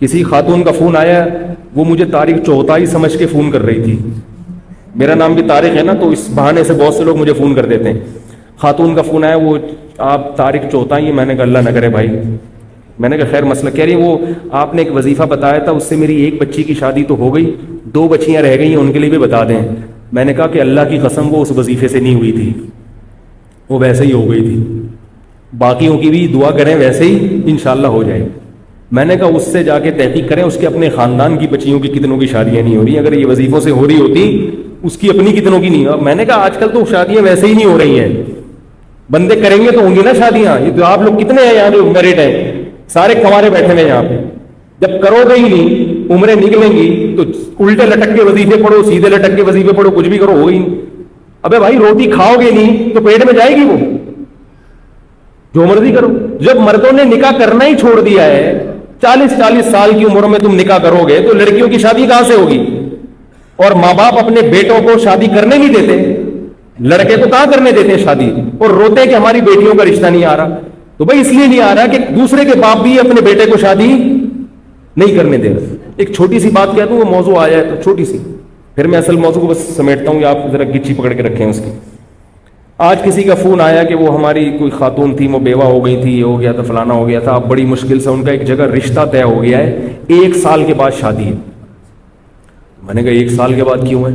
کسی خاتون کا فون آیا, وہ مجھے طارق چوہتائی سمجھ کے فون کر رہی تھی. میرا نام بھی طارق ہے نا, تو اس بہانے سے بہت سے لوگ مجھے فون کر دیتے ہیں. خاتون کا فون آیا, وہ آپ طارق چوہتائی ہیں. میں نے کہا اللہ نہ کرے بھائی. میں نے کہا خیر مسئلہ. کہہ رہی وہ آپ نے ایک وظیفہ بتایا تھا, اس سے میری ایک بچی کی شادی تو ہو گئی, 2 بچیاں رہ گئی ہیں, ان کے لیے بھی بتا دیں. میں نے کہا کہ اللہ کی قسم وہ اس وظیفے سے نہیں ہوئی تھی, وہ ویسے ہی ہو گئی تھی. باقیوں کی بھی دعا کریں ویسے ہی انشاءاللہ ہو جائے. میں نے کہا اس سے جا کے تحقیق کریں, اس کے اپنے خاندان کی بچیوں کی کتنوں کی شادیاں نہیں ہو رہی. اگر یہ وظیفوں سے ہو رہی ہوتی, اس کی اپنی کتنوں کی نہیں. میں نے کہا آج کل تو شادیاں ویسے ہی نہیں ہو رہی ہیں, بندے کریں گے تو ہوں گی نا شادیاں. یہ تو آپ لوگ کتنے ہیں یہاں جو میرٹ ہیں, سارے کنوارے بیٹھے ہوئے یہاں پہ. جب کرو گے ہی نہیں, عمریں نکلیں گی تو الٹے لٹک کے وظیفے پڑھو, سیدھے لٹک کے وظیفے پڑھو, کچھ بھی کرو ہوگی نہیں. ابے بھائی روٹی کھاؤ گے نہیں تو پیٹ میں جائے گی, وہ جو مرضی کرو. جب مردوں نے نکاح کرنا ہی چھوڑ دیا ہے, 40 سال کی عمر میں تم نکاح کرو گے تو لڑکیوں کی شادی کہاں سے ہوگی؟ اور ماں باپ اپنے بیٹوں کو شادی کرنے نہیں دیتے, لڑکے کو کہاں کرنے دیتے ہیں شادی, اور روتے کہ ہماری بیٹیوں کا رشتہ نہیں آ رہا. تو بھائی اس لیے نہیں آ رہا کہ دوسرے کے باپ بھی اپنے بیٹے کو شادی نہیں کرنے دے رہے. ایک چھوٹی سی بات کہہ دوں, وہ موضوع آیا ہے تو چھوٹی سی, پھر میں اصل موضوع کو بس سمیٹتا ہوں, آپ ذرا گچی پکڑ کے رکھیں اس کی. آج کسی کا فون آیا کہ وہ ہماری کوئی خاتون تھی, وہ بیوہ ہو گئی تھی, یہ ہو گیا تھا, فلانا ہو گیا تھا. اب بڑی مشکل سے ان کا ایک جگہ رشتہ طے ہو گیا ہے, 1 سال کے بعد شادی ہے. میں نے کہا 1 سال کے بعد کیوں ہے؟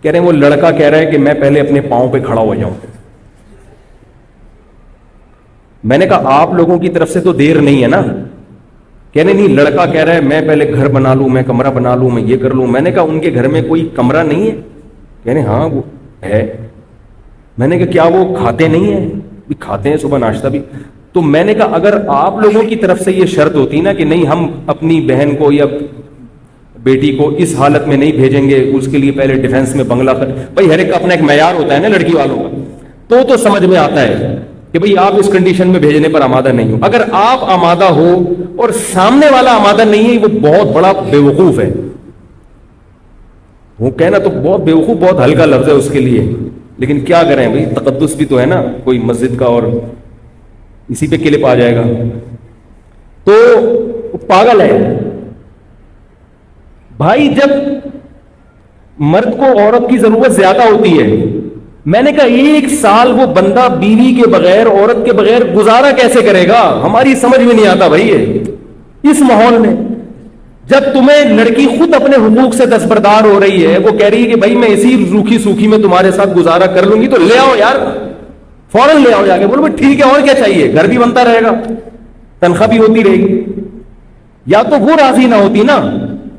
کہہ رہے ہیں وہ لڑکا کہہ رہا ہے کہ میں پہلے اپنے پاؤں پہ کھڑا ہو جاؤں. میں نے کہا آپ لوگوں کی طرف سے تو دیر نہیں ہے نا. کہہ رہے نہیں, لڑکا کہہ رہا ہے میں پہلے گھر بنا لوں, میں کمرہ بنا لوں, میں یہ کر لوں. میں نے کہا ان کے گھر میں کوئی کمرہ نہیں ہے؟ کہہ رہے ہاں وہ ہے. میں نے کہا کیا وہ کھاتے نہیں ہیں؟ بھی کھاتے ہیں, صبح ناشتہ بھی. تو میں نے کہا اگر آپ لوگوں کی طرف سے یہ شرط ہوتی نا کہ نہیں ہم اپنی بہن کو یا بیٹی کو اس حالت میں نہیں بھیجیں گے, اس کے لیے پہلے ڈیفنس میں بنگلہ بھائی ہر ایک کا اپنا ایک معیار ہوتا ہے نا لڑکی والوں کا, تو سمجھ میں آتا ہے کہ بھئی آپ اس کنڈیشن میں بھیجنے پر آمادہ نہیں ہو. اگر آپ آمادہ ہو اور سامنے والا آمادہ نہیں ہے, وہ بہت بڑا بیوقوف ہے. وہ کہنا تو بہت بیوقوف بہت ہلکا لفظ ہے اس کے لیے, لیکن کیا کریں بھئی, تقدس بھی تو ہے نا کوئی مسجد کا, اور اسی پہ کلپ آ جائے گا. تو پاگل ہے بھائی. جب مرد کو عورت کی ضرورت زیادہ ہوتی ہے, میں نے کہا 1 سال وہ بندہ بیوی کے بغیر, عورت کے بغیر گزارا کیسے کرے گا؟ ہماری سمجھ میں نہیں آتا بھائی. اس ماحول میں جب تمہیں لڑکی خود اپنے حقوق سے دستبردار ہو رہی ہے, وہ کہہ رہی ہے کہ بھائی میں اسی روکھی سوکھی میں تمہارے ساتھ گزارا کر لوں گی, تو لے آؤ یار, فوراً لے آؤ جا کے. بولو ٹھیک ہے, اور کیا چاہیے, گھر بھی بنتا رہے گا, تنخواہ بھی ہوتی رہے گی. یا تو وہ راضی نہ ہوتی نا.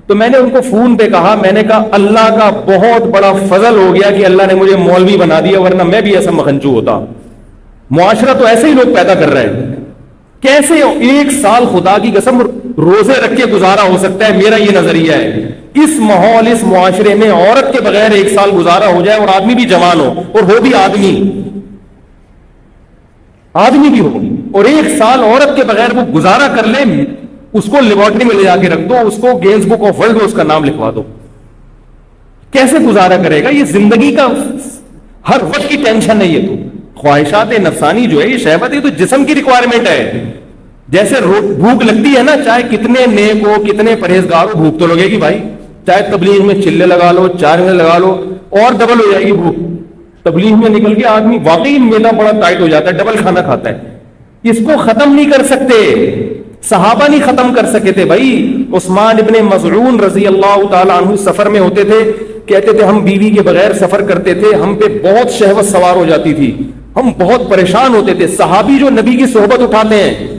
تو میں نے ان کو فون پہ کہا, میں نے کہا اللہ کا بہت بڑا فضل ہو گیا کہ اللہ نے مجھے مولوی بنا دیا, ورنہ میں بھی ایسا مکھنچو ہوتا. معاشرہ تو ایسے ہی لوگ پیدا کر رہے ہیں. کیسے 1 سال خدا کی قسم روزے رکھ کے گزارا ہو سکتا ہے؟ میرا یہ نظریہ ہے. اس ماحول, اس معاشرے میں عورت کے بغیر 1 سال گزارا ہو جائے, اور آدمی بھی جوان ہو, اور ہو بھی آدمی بھی ہو, اور 1 سال عورت کے بغیر وہ گزارا کر لے, اس کو لیبارٹری میں لے جا کے رکھ دو, اس کو گینز بک آف ورلڈ میں اس کا نام لکھوا دو. کیسے گزارا کرے گا؟ یہ زندگی کا ہر وقت کی ٹینشن ہے. یہ تو خواہشات نفسانی جو ہے, یہ شہوت ہے, تو جسم کی ریکوائرمنٹ ہے. جیسے بھوک لگتی ہے نا, چاہے کتنے نیک ہو, کتنے پرہیزگار ہو, بھوک تو لگے گی بھائی. چاہے تبلیغ میں چلے لگا لو, 4 میں لگا لو, اور ڈبل ہو جائے گی بھوک. تبلیغ میں نکل کے آدمی واقعی میدا بڑا ٹائٹ ہو جاتا ہے, ڈبل کھانا کھاتا ہے. اس کو ختم نہیں کر سکتے, صحابہ نہیں ختم کر سکے تھے بھائی. عثمان ابن مظعون رضی اللہ تعالیٰ عنہ سفر میں ہوتے تھے, کہتے تھے ہم بیوی کے بغیر سفر کرتے تھے, ہم پہ بہت شہوت سوار ہو جاتی تھی, ہم بہت پریشان ہوتے تھے. صحابی جو نبی کی صحبت اٹھاتے ہیں,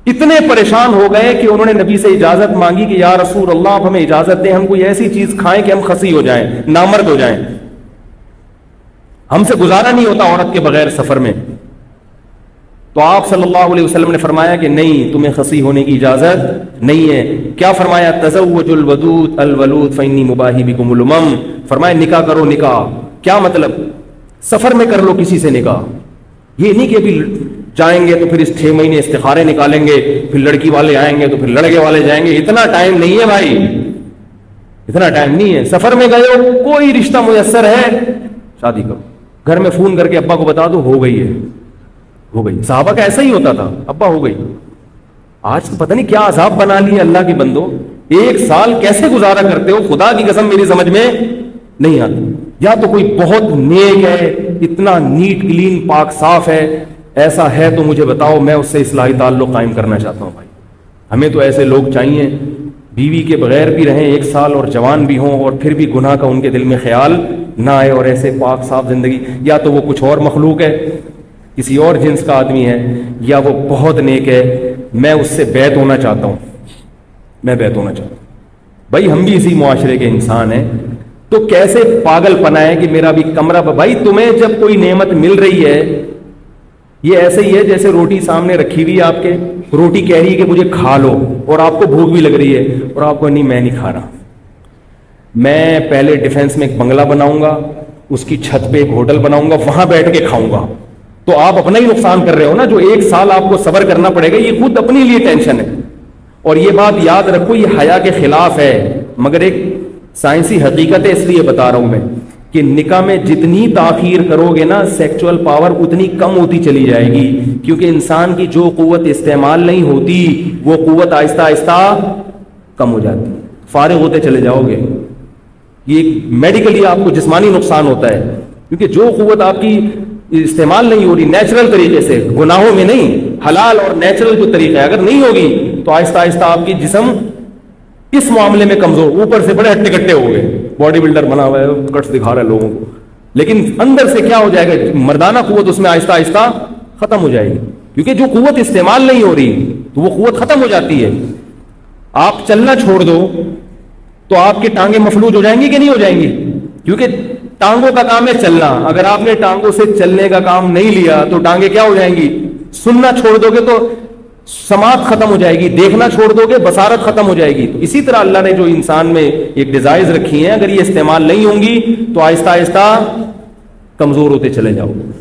اتنے پریشان ہو گئے کہ انہوں نے نبی سے اجازت مانگی کہ یا رسول اللہ آپ ہمیں اجازت دیں, ہم کوئی ایسی چیز کھائیں کہ ہم خسی ہو جائیں, نامرد ہو جائیں, ہم سے گزارا نہیں ہوتا عورت کے بغیر سفر میں. تو آپ صلی اللہ علیہ وسلم نے فرمایا کہ نہیں, تمہیں خسی ہونے کی اجازت نہیں ہے. کیا فرمایا؟ تزوج الودود الولود فانی مباہی بکم الامم. فرمایا نکاح کرو. نکاح کیا مطلب؟ سفر میں کر لو کسی سے نکاح. یہ نہیں کہ ابھی جائیں گے تو پھر اس 6 مہینے استخارے نکالیں گے, پھر لڑکی والے آئیں گے تو پھر لڑکے والے جائیں گے. اتنا ٹائم نہیں ہے بھائی, اتنا ٹائم نہیں ہے. سفر میں گئے ہو, کوئی رشتہ میسر ہے, شادی کرو. گھر میں فون کر کے ابا کو بتا دو ہو گئی ہے, ہو گئی. صحابہ کا ایسا ہی ہوتا تھا, ابا ہو گئی. آج تو پتہ نہیں کیا عذاب بنا لیے اللہ کی بندو. 1 سال کیسے گزارا کرتے ہو خدا کی قسم میری سمجھ میں نہیں آتی. یا تو کوئی بہت نیک ہے, اتنا نیٹ کلین پاک صاف ہے, ایسا ہے تو مجھے بتاؤ, میں اس سے اصلاحی تعلق قائم کرنا چاہتا ہوں. بھائی ہمیں تو ایسے لوگ چاہیے, بیوی کے بغیر بھی رہیں 1 سال اور جوان بھی ہوں, اور پھر بھی گناہ کا ان کے دل میں خیال نہ آئے, اور ایسے پاک صاف زندگی. یا تو وہ کچھ اور مخلوق ہے, کسی اور جنس کا آدمی ہے, یا وہ بہت نیک ہے, میں اس سے بیعت ہونا چاہتا ہوں, میں بیعت ہونا چاہتا ہوں. بھائی ہم بھی اسی معاشرے کے انسان ہیں, تو کیسے پاگل پنا ہے کہ میرا بھی کمرہ. بھائی تمہیں جب کوئی نعمت مل رہی ہے, یہ ایسے ہی ہے جیسے روٹی سامنے رکھی ہوئی آپ کے, روٹی کہہ رہی ہے کہ مجھے کھا لو, اور آپ کو بھوک بھی لگ رہی ہے, اور آپ کو نہیں میں نہیں کھا رہا, میں پہلے ڈیفینس میں ایک بنگلہ بناؤں گا, اس کی چھت پہ ایک ہوٹل بناؤں گا, وہاں بیٹھ کے کھاؤں گا. تو آپ اپنا ہی نقصان کر رہے ہو نا. جو 1 سال آپ کو صبر کرنا پڑے گا, یہ خود اپنے لیے ٹینشن ہے. اور یہ بات یاد رکھو, یہ حیا کے خلاف ہے, مگر ایک سائنسی حقیقت ہے, اس لیے بتا رہا ہوں میں کہ نکاح میں جتنی تاخیر کرو گے نا, سیکچول پاور اتنی کم ہوتی چلی جائے گی, کیونکہ انسان کی جو قوت استعمال نہیں ہوتی وہ قوت آہستہ آہستہ کم ہو جاتی, فارغ ہوتے چلے جاؤ گے. یہ میڈیکلی آپ کو جسمانی نقصان ہوتا ہے, کیونکہ جو قوت آپ کی استعمال نہیں ہو رہی نیچرل طریقے سے, گناہوں میں نہیں, حلال اور نیچرل جو طریقہ ہے, اگر نہیں ہوگی تو آہستہ آہستہ آپ کی جسم اس معاملے میں کمزور, اوپر سے بڑے ہٹے کٹے ہو گئے, باڈی بلڈر بنا ہوا ہے, کٹس دکھا رہا ہے لوگوں کو, لیکن اندر سے کیا ہو جائے گا, مردانہ قوت اس میں آہستہ آہستہ ختم ہو جائے گی, کیونکہ جو قوت استعمال نہیں ہو رہی تو وہ قوت ختم ہو جاتی ہے. آپ چلنا چھوڑ دو تو آپ کی ٹانگیں مفلوج ہو جائیں گی کہ نہیں ہو جائیں گی, کیونکہ ٹانگوں کا کام ہے چلنا. اگر آپ نے ٹانگوں سے چلنے کا کام نہیں لیا تو ٹانگیں کیا ہو جائیں گی, سننا چھوڑ دو گے تو سماعت ختم ہو جائے گی, دیکھنا چھوڑ دو گے بصارت ختم ہو جائے گی. تو اسی طرح اللہ نے جو انسان میں ایک ڈیزائرز رکھی ہیں, اگر یہ استعمال نہیں ہوں گی تو آہستہ آہستہ کمزور ہوتے چلے جاؤ گے.